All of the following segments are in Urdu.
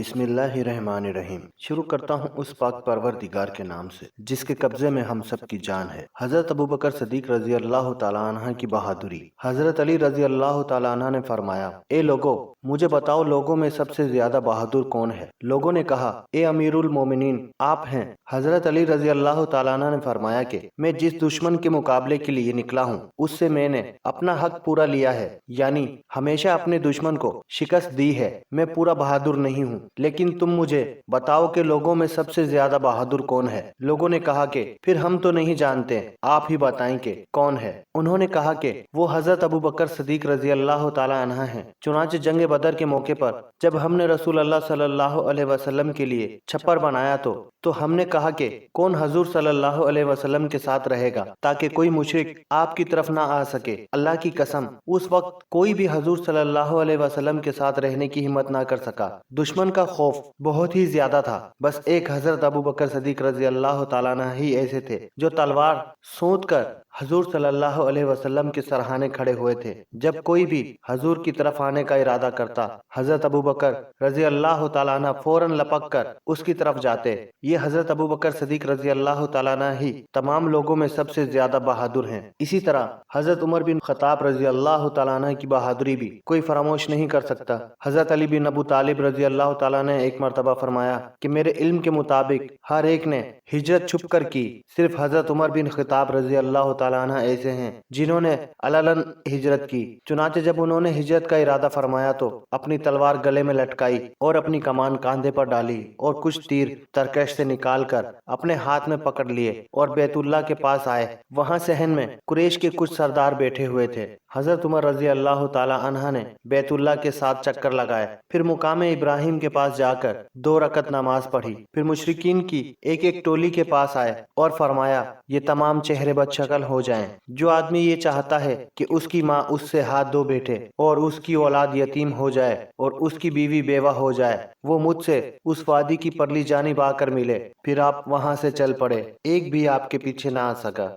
بسم اللہ الرحمن الرحیم۔ شروع کرتا ہوں اس پاک پروردگار کے نام سے جس کے قبضے میں ہم سب کی جان ہے۔ حضرت ابوبکر صدیق رضی اللہ تعالیٰ عنہ کی بہادری۔ حضرت علی رضی اللہ تعالیٰ عنہ نے فرمایا، اے لوگو، مجھے بتاؤ لوگوں میں سب سے زیادہ بہادر کون ہے؟ لوگوں نے کہا، اے امیر المومنین، آپ ہیں۔ حضرت علی رضی اللہ تعالیٰ عنہ نے فرمایا کہ میں جس دشمن کے مقابلے کے لیے نکلا ہوں اس سے میں نے اپنا حق پورا لیا ہے، یعنی ہمیشہ اپنے دشمن کو شکست دی ہے۔ میں پورا بہادر نہیں ہوں، لیکن تم مجھے بتاؤ کہ لوگوں میں سب سے زیادہ بہادر کون ہے؟ لوگوں نے کہا کہ پھر ہم تو نہیں جانتے، آپ ہی بتائیں کہ کون ہے؟ انہوں نے کہا کہ وہ حضرت ابوبکر صدیق رضی اللہ تعالی عنہ ہیں۔ چنانچہ جنگ بدر کے موقع پر جب ہم نے رسول اللہ صلی اللہ علیہ وسلم کے لیے چھپر بنایا تو ہم نے کہا کہ کون حضور صلی اللہ علیہ وسلم کے ساتھ رہے گا تاکہ کوئی مشرک آپ کی طرف نہ آ سکے۔ اللہ کی قسم، اس وقت کوئی بھی حضور صلی اللہ علیہ وسلم کے ساتھ رہنے کی ہمت نہ کر سکا۔ دشمن کا خوف بہت ہی زیادہ تھا، بس ایک حضرت ابوبکر صدیق رضی اللہ تعالیٰ عنہ ہی ایسے تھے جو تلوار سونت کر حضور صلی اللہ علیہ وسلم کے سرہانے کھڑے ہوئے تھے۔ جب کوئی بھی حضور کی طرف آنے کا ارادہ کرتا، حضرت ابوبکر رضی اللہ تعالیٰ عنہ فوراً لپک کر اس کی طرف جاتے۔ یہ حضرت ابوبکر صدیق رضی اللہ تعالیٰ عنہ ہی تمام لوگوں میں سب سے زیادہ بہادر ہیں۔ اسی طرح حضرت عمر بن خطاب رضی اللہ تعالیٰ عنہ کی بہادری بھی کوئی فراموش نہیں کر سکتا۔ حضرت علی بن ابو طالب رضی اللہ تعالیٰ نے ایک مرتبہ فرمایا کہ میرے علم کے مطابق ہر ایک نے ہجرت چھپ کر کی، صرف حضرت عمر بن خطاب رضی اللہ تعالیٰ عنہ ایسے ہیں جنہوں نے علناً ہجرت کی۔ چنانچہ جب انہوں نے ہجرت کا ارادہ فرمایا تو اپنی تلوار گلے میں لٹکائی اور اپنی کمان کاندھے پر ڈالی اور کچھ تیر ترکش سے نکال کر اپنے ہاتھ میں پکڑ لیے اور بیت اللہ کے پاس آئے۔ وہاں صحن میں قریش کے کچھ سردار بیٹھے ہوئے تھے۔ حضرت عمر رضی اللہ تعالیٰ عنہ نے بیت اللہ کے ساتھ چکر لگائے، پھر مقام ابراہیم کے پاس جا کر 2 رکعت نماز پڑھی، پھر مشرکین کی ایک ایک ٹولی کے پاس آئے اور فرمایا، یہ تمام چہرے بد شکل ہو جائیں۔ جو آدمی یہ چاہتا ہے کہ اس کی ماں اس سے ہاتھ دھو بیٹھے اور اس کی اولاد یتیم ہو جائے اور اس کی بیوی بیوہ ہو جائے، وہ مجھ سے اس وادی کی پرلی جانب آ کر ملے۔ پھر آپ وہاں سے چل پڑے، ایک بھی آپ کے پیچھے نہ آ سکا۔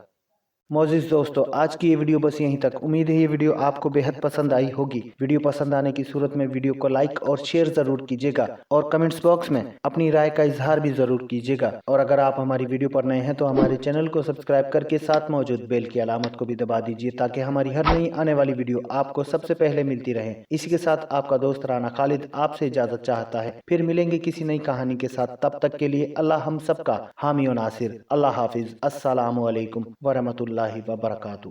معزز دوستو، آج کی یہ ویڈیو بس یہیں تک۔ امید ہے یہ ویڈیو آپ کو بے حد پسند آئی ہوگی۔ ویڈیو پسند آنے کی صورت میں ویڈیو کو لائک اور شیئر ضرور کیجیے گا اور کمنٹس باکس میں اپنی رائے کا اظہار بھی ضرور کیجیے گا، اور اگر آپ ہماری ویڈیو پر نئے ہیں تو ہمارے چینل کو سبسکرائب کر کے ساتھ موجود بیل کی علامت کو بھی دبا دیجیے تاکہ ہماری ہر نئی آنے والی ویڈیو آپ کو سب سے پہلے ملتی رہے۔ اسی کے ساتھ آپ کا دوست رانا خالد آپ سے اجازت چاہتا ہے، پھر ملیں گے کسی نئی کہانی کے ساتھ۔ تب تک کے لیے اللہ ہم سب کا حامی و ناصر۔ اللہ حافظ۔ السلام علیکم ورحمۃ اللہ وبرکاتہ۔